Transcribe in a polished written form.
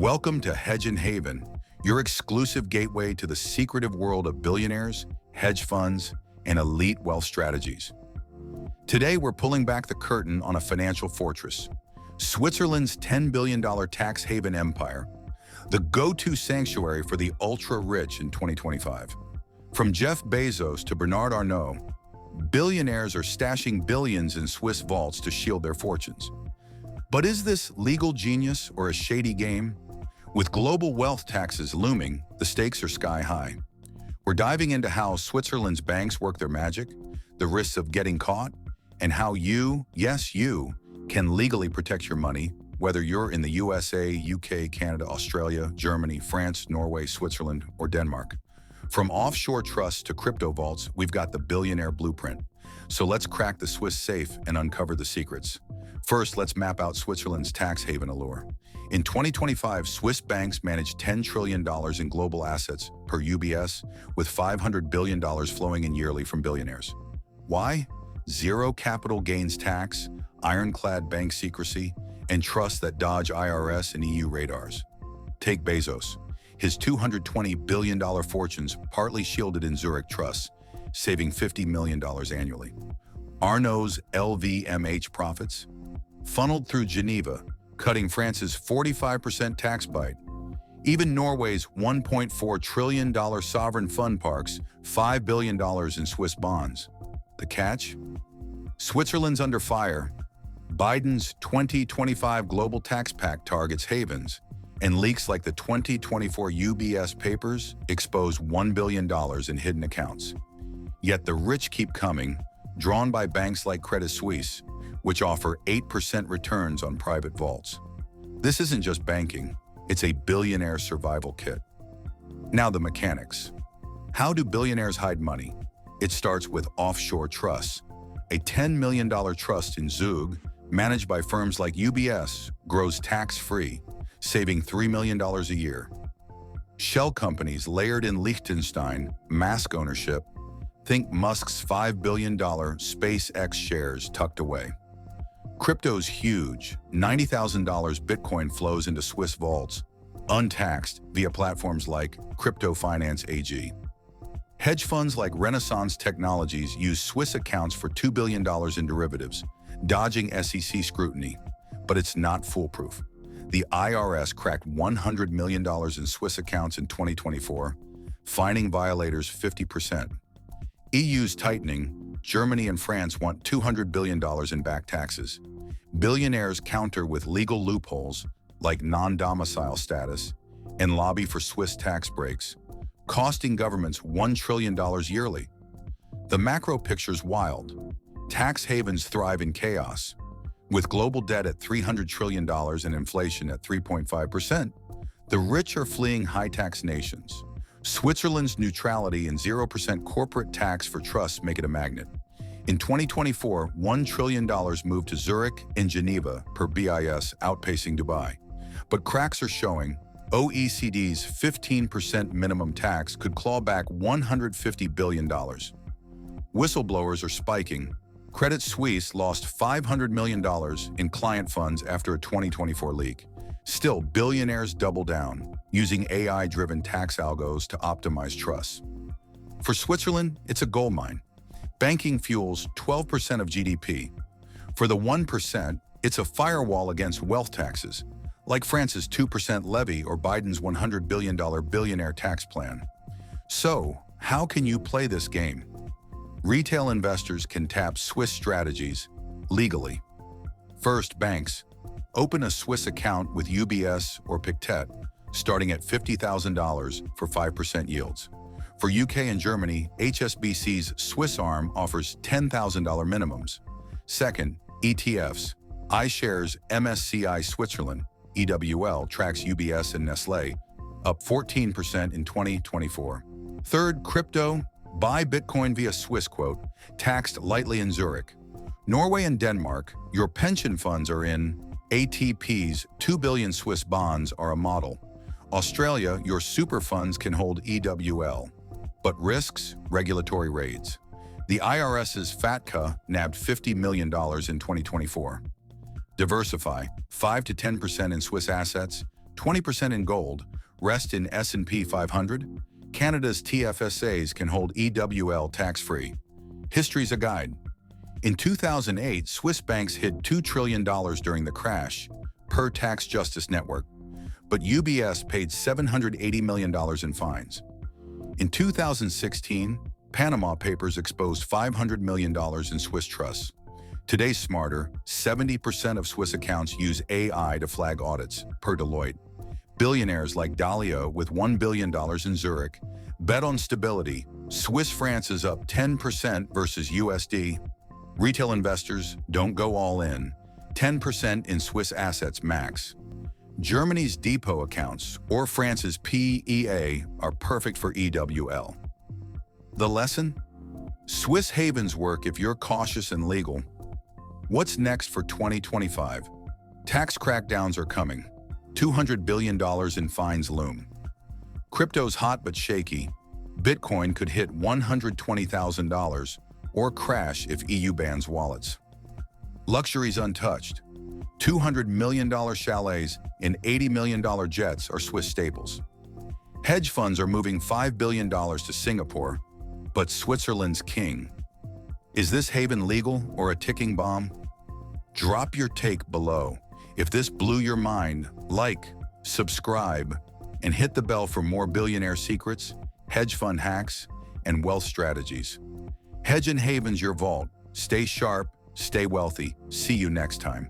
Welcome to Hedge and Haven, your exclusive gateway to the secretive world of billionaires, hedge funds, and elite wealth strategies. Today, we're pulling back the curtain on a financial fortress, Switzerland's $10 billion tax haven empire, the go-to sanctuary for the ultra-rich in 2025. From Jeff Bezos to Bernard Arnault, billionaires are stashing billions in Swiss vaults to shield their fortunes. But is this legal genius or a shady game? With global wealth taxes looming, the stakes are sky high. We're diving into how Switzerland's banks work their magic, the risks of getting caught, and how you, yes you, can legally protect your money, whether you're in the USA, UK, Canada, Australia, Germany, France, Norway, Switzerland, or Denmark. From offshore trusts to crypto vaults, we've got the billionaire blueprint. So let's crack the Swiss safe and uncover the secrets. First, let's map out Switzerland's tax haven allure. In 2025, Swiss banks managed $10 trillion in global assets per UBS, with $500 billion flowing in yearly from billionaires. Why? Zero capital gains tax, ironclad bank secrecy, and trusts that dodge IRS and EU radars. Take Bezos. His $220 billion fortunes partly shielded in Zurich trusts, saving $50 million annually. Arnault's LVMH profits? Funneled through Geneva, cutting France's 45% tax bite. Even Norway's $1.4 trillion sovereign fund parks $5 billion in Swiss bonds. The catch? Switzerland's under fire. Biden's 2025 Global Tax Pact targets havens, and leaks like the 2024 UBS papers expose $1 billion in hidden accounts. Yet the rich keep coming, drawn by banks like Credit Suisse, which offer 8% returns on private vaults. This isn't just banking, it's a billionaire survival kit. Now the mechanics. How do billionaires hide money? It starts with offshore trusts. A $10 million trust in Zug, managed by firms like UBS, grows tax-free, saving $3 million a year. Shell companies layered in Liechtenstein, mask ownership. Think Musk's $5 billion SpaceX shares tucked away. Crypto's huge, $90,000 Bitcoin flows into Swiss vaults, untaxed via platforms like Crypto Finance AG. Hedge funds like Renaissance Technologies use Swiss accounts for $2 billion in derivatives, dodging SEC scrutiny. But it's not foolproof. The IRS cracked $100 million in Swiss accounts in 2024, fining violators 50%. EU's tightening, Germany and France want $200 billion in back taxes. Billionaires counter with legal loopholes like non-domicile status and lobby for Swiss tax breaks, costing governments $1 trillion yearly. The macro picture's wild. Tax havens thrive in chaos. With global debt at $300 trillion and inflation at 3.5%, the rich are fleeing high-tax nations. Switzerland's neutrality and 0% corporate tax for trusts make it a magnet. In 2024, $1 trillion moved to Zurich and Geneva per BIS, outpacing Dubai. But cracks are showing. OECD's 15% minimum tax could claw back $150 billion. Whistleblowers are spiking. Credit Suisse lost $500 million in client funds after a 2024 leak. Still, billionaires double down, using AI-driven tax algos to optimize trusts. For Switzerland, it's a goldmine. Banking fuels 12% of GDP. For the 1%, it's a firewall against wealth taxes, like France's 2% levy or Biden's $100 billion billionaire tax plan. So, how can you play this game? Retail investors can tap Swiss strategies legally. First, banks. Open a Swiss account with UBS or Pictet, starting at $50,000 for 5% yields. For UK and Germany, HSBC's Swiss arm offers $10,000 minimums. Second, ETFs. iShares MSCI Switzerland, EWL, tracks UBS and Nestlé, up 14% in 2024. Third, crypto. Buy Bitcoin via Swissquote, taxed lightly in Zurich. Norway and Denmark, your pension funds are in. ATP's 2 billion Swiss bonds are a model. Australia, your super funds can hold EWL. But risks? Regulatory raids. The IRS's FATCA nabbed $50 million in 2024. Diversify, 5 to 10% in Swiss assets, 20% in gold, rest in S&P 500. Canada's TFSAs can hold EWL tax-free. History's a guide. In 2008, Swiss banks hid $2 trillion during the crash, per Tax Justice Network, but UBS paid $780 million in fines. In 2016, Panama Papers exposed $500 million in Swiss trusts. Today's smarter, 70% of Swiss accounts use AI to flag audits, per Deloitte. Billionaires like Dalio with $1 billion in Zurich bet on stability. Swiss francs is up 10% versus USD. Retail investors don't go all in. 10% in Swiss assets max. Germany's depot accounts or France's PEA are perfect for EWL. The lesson? Swiss havens work if you're cautious and legal. What's next for 2025? Tax crackdowns are coming. $200 billion in fines loom. Crypto's hot but shaky. Bitcoin could hit $120,000 or crash if EU bans wallets. Luxury's untouched. $200 million chalets and $80 million jets are Swiss staples. Hedge funds are moving $5 billion to Singapore, but Switzerland's king. Is this haven legal or a ticking bomb? Drop your take below. If this blew your mind, like, subscribe, and hit the bell for more billionaire secrets, hedge fund hacks, and wealth strategies. Hedge and Haven's your vault. Stay sharp, stay wealthy. See you next time.